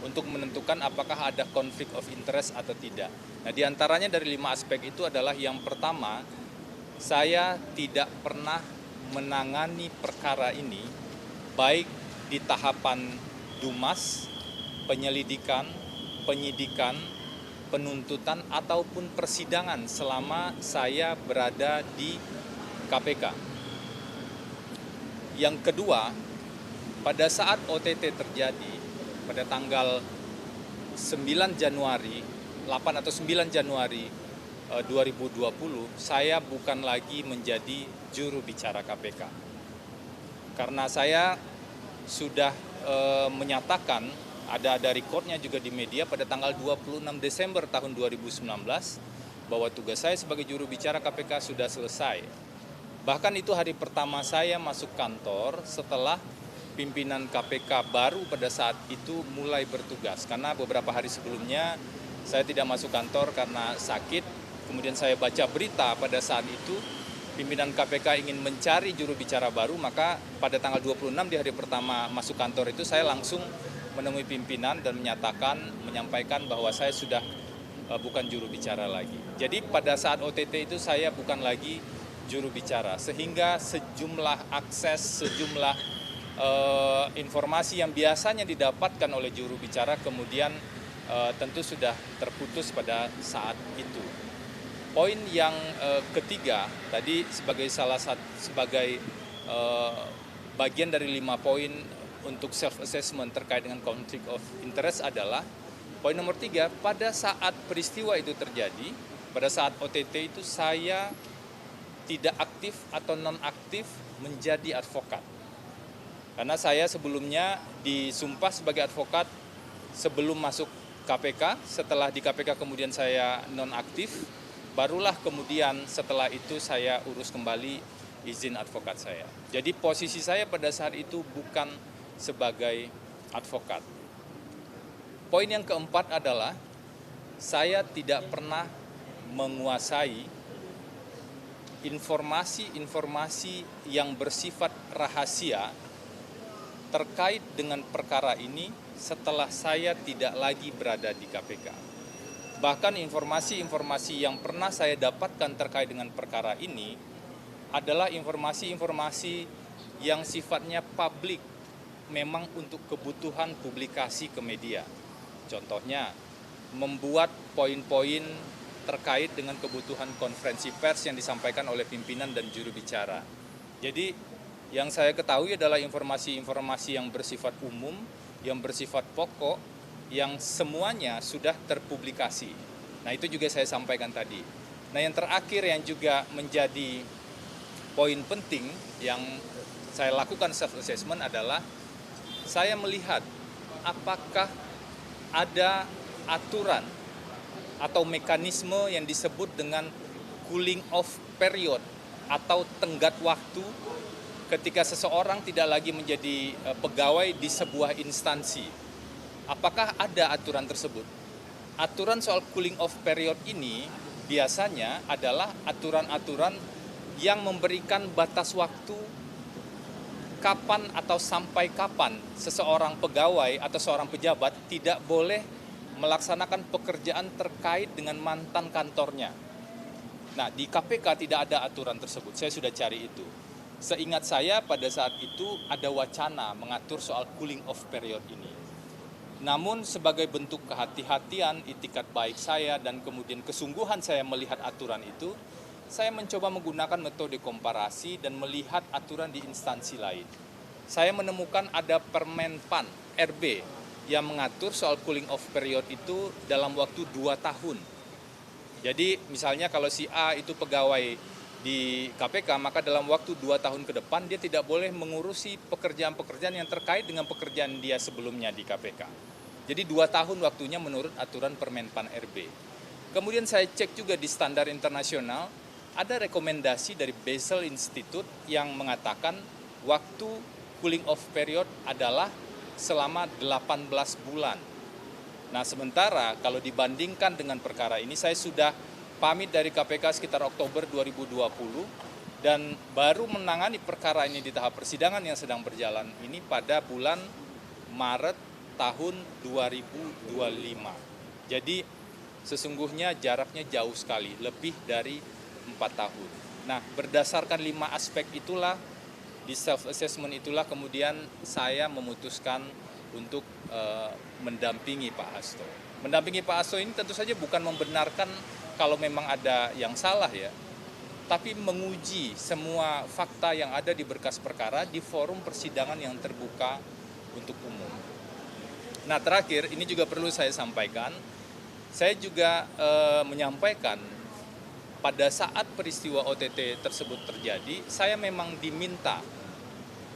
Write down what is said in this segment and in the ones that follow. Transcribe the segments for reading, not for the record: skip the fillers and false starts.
untuk menentukan apakah ada konflik of interest atau tidak. Nah, diantaranya dari 5 aspek itu adalah yang pertama, saya tidak pernah menangani perkara ini baik di tahapan Dumas, penyelidikan, penyidikan, penuntutan ataupun persidangan selama saya berada di KPK. Yang kedua, pada saat OTT terjadi pada tanggal 9 Januari, 8 atau 9 Januari 2020, saya bukan lagi menjadi juru bicara KPK. Karena saya sudah menyatakan, ada recordnya juga di media pada tanggal 26 Desember tahun 2019, bahwa tugas saya sebagai juru bicara KPK sudah selesai. Bahkan itu hari pertama saya masuk kantor setelah pimpinan KPK baru pada saat itu mulai bertugas. Karena beberapa hari sebelumnya saya tidak masuk kantor karena sakit. Kemudian saya baca berita pada saat itu pimpinan KPK ingin mencari juru bicara baru, maka pada tanggal 26 di hari pertama masuk kantor itu saya langsung menemui pimpinan dan menyampaikan bahwa saya sudah bukan juru bicara lagi. Jadi pada saat OTT itu saya bukan lagi juru bicara, sehingga sejumlah akses, sejumlah informasi yang biasanya didapatkan oleh juru bicara kemudian tentu sudah terputus pada saat itu. Poin yang ketiga tadi sebagai bagian dari 5 poin untuk self assessment terkait dengan conflict of interest adalah poin nomor 3, pada saat peristiwa itu terjadi, pada saat OTT itu saya tidak aktif atau non-aktif menjadi advokat. Karena saya sebelumnya disumpah sebagai advokat sebelum masuk KPK, setelah di KPK kemudian saya non-aktif, barulah kemudian setelah itu saya urus kembali izin advokat saya. Jadi posisi saya pada saat itu bukan sebagai advokat. Poin yang keempat adalah saya tidak pernah menguasai informasi-informasi yang bersifat rahasia terkait dengan perkara ini setelah saya tidak lagi berada di KPK. Bahkan informasi-informasi yang pernah saya dapatkan terkait dengan perkara ini adalah informasi-informasi yang sifatnya publik, memang untuk kebutuhan publikasi ke media. Contohnya, membuat poin-poin terkait dengan kebutuhan konferensi pers yang disampaikan oleh pimpinan dan juru bicara. Jadi yang saya ketahui adalah informasi-informasi yang bersifat umum, yang bersifat pokok, yang semuanya sudah terpublikasi. Nah, itu juga saya sampaikan tadi. Nah, yang terakhir yang juga menjadi poin penting yang saya lakukan self assessment adalah saya melihat apakah ada aturan atau mekanisme yang disebut dengan cooling off period atau tenggat waktu ketika seseorang tidak lagi menjadi pegawai di sebuah instansi. Apakah ada aturan tersebut? Aturan soal cooling off period ini biasanya adalah aturan-aturan yang memberikan batas waktu kapan atau sampai kapan seseorang pegawai atau seorang pejabat tidak boleh melaksanakan pekerjaan terkait dengan mantan kantornya. Nah, di KPK tidak ada aturan tersebut, saya sudah cari itu. Seingat saya pada saat itu ada wacana mengatur soal cooling off period ini. Namun sebagai bentuk kehati-hatian, itikat baik saya dan kemudian kesungguhan saya melihat aturan itu, saya mencoba menggunakan metode komparasi dan melihat aturan di instansi lain. Saya menemukan ada Permenpan RB yang mengatur soal cooling off period itu dalam waktu 2 tahun. Jadi misalnya kalau si A itu pegawai di KPK, maka dalam waktu 2 tahun ke depan dia tidak boleh mengurusi pekerjaan-pekerjaan yang terkait dengan pekerjaan dia sebelumnya di KPK. Jadi 2 tahun waktunya menurut aturan Permenpan RB. Kemudian saya cek juga di standar internasional, ada rekomendasi dari Basel Institute yang mengatakan waktu cooling off period adalah selama 18 bulan. Nah, sementara kalau dibandingkan dengan perkara ini, saya sudah pamit dari KPK sekitar Oktober 2020 dan baru menangani perkara ini di tahap persidangan yang sedang berjalan ini pada bulan Maret tahun 2025. Jadi sesungguhnya jaraknya jauh sekali, lebih dari 4 tahun. Nah, berdasarkan 5 aspek itulah, di self-assessment itulah kemudian saya memutuskan untuk mendampingi Pak Hasto. Mendampingi Pak Hasto ini tentu saja bukan membenarkan kalau memang ada yang salah ya, tapi menguji semua fakta yang ada di berkas perkara di forum persidangan yang terbuka untuk umum. Nah, terakhir ini juga perlu saya sampaikan, saya juga menyampaikan pada saat peristiwa OTT tersebut terjadi, saya memang diminta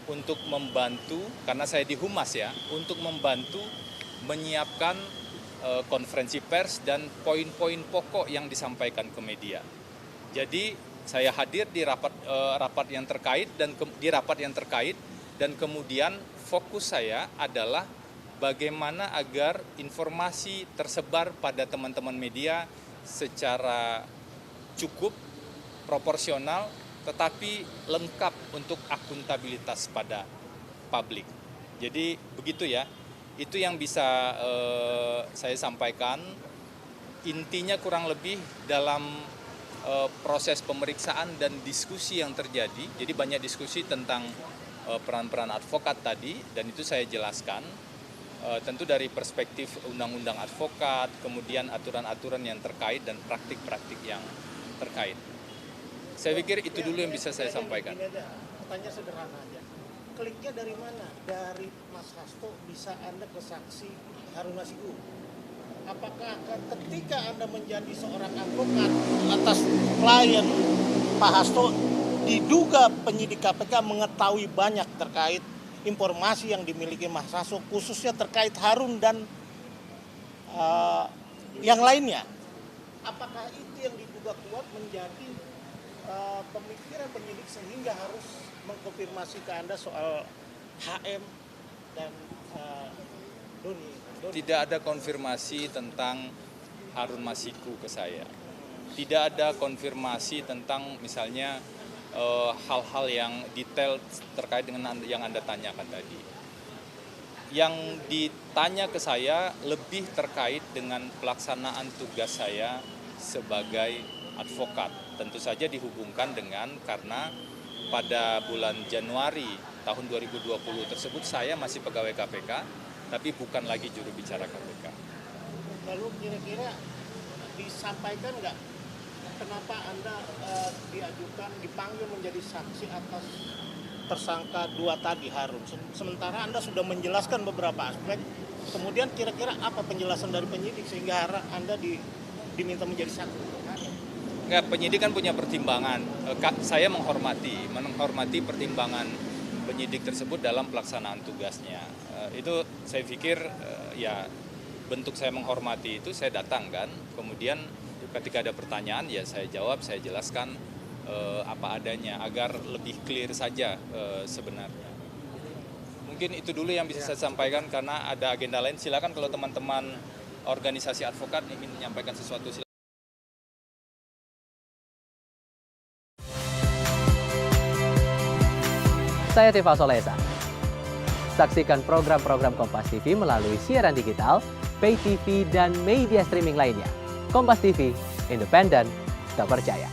untuk membantu, karena saya di Humas ya, untuk membantu menyiapkan konferensi pers dan poin-poin pokok yang disampaikan ke media. Jadi saya hadir di rapat yang terkait dan kemudian fokus saya adalah bagaimana agar informasi tersebar pada teman-teman media secara cukup, proporsional, tetapi lengkap untuk akuntabilitas pada publik. Jadi begitu ya, itu yang bisa saya sampaikan. Intinya kurang lebih dalam proses pemeriksaan dan diskusi yang terjadi, jadi banyak diskusi tentang peran-peran advokat tadi, dan itu saya jelaskan. Tentu dari perspektif undang-undang advokat, kemudian aturan-aturan yang terkait dan praktik-praktik yang terkait. Saya pikir itu dulu yang bisa saya sampaikan. Ini ada pertanyaan sederhana aja. Kliknya dari mana? Dari Mas Hasto bisa Anda ke saksi Harun Masiku? Apakah ketika Anda menjadi seorang advokat atas klien Pak Hasto, diduga penyidik KPK mengetahui banyak terkait informasi yang dimiliki Mas Hasto, khususnya terkait Harun dan yang lainnya? Apakah itu yang diduga kuat menjadi pemikiran penyidik sehingga harus mengkonfirmasi ke Anda soal HM dan Doni? Tidak ada konfirmasi tentang Harun Masiku ke saya. Tidak ada konfirmasi tentang misalnya hal-hal yang detail terkait dengan yang Anda tanyakan tadi. Yang ditanya ke saya lebih terkait dengan pelaksanaan tugas saya sebagai advokat. Tentu saja dihubungkan dengan karena pada bulan Januari tahun 2020 tersebut saya masih pegawai KPK, tapi bukan lagi juru bicara KPK. Lalu kira-kira disampaikan nggak kenapa Anda dipanggil menjadi saksi atas tersangka 2 tadi Harun? Sementara Anda sudah menjelaskan beberapa aspek, kemudian kira-kira apa penjelasan dari penyidik sehingga Anda diminta menjadi saksi? Enggak, penyidik kan punya pertimbangan. Saya menghormati pertimbangan penyidik tersebut dalam pelaksanaan tugasnya. Itu saya pikir ya bentuk saya menghormati itu, saya datang kan. Kemudian ketika ada pertanyaan ya saya jawab, saya jelaskan apa adanya agar lebih clear saja sebenarnya. Mungkin itu dulu yang bisa saya sampaikan karena ada agenda lain. Silakan kalau teman-teman organisasi advokat ingin menyampaikan sesuatu. Saya Tifa Solesa. Saksikan program-program Kompas TV melalui siaran digital, pay TV, dan media streaming lainnya. Kompas TV, independen, terpercaya.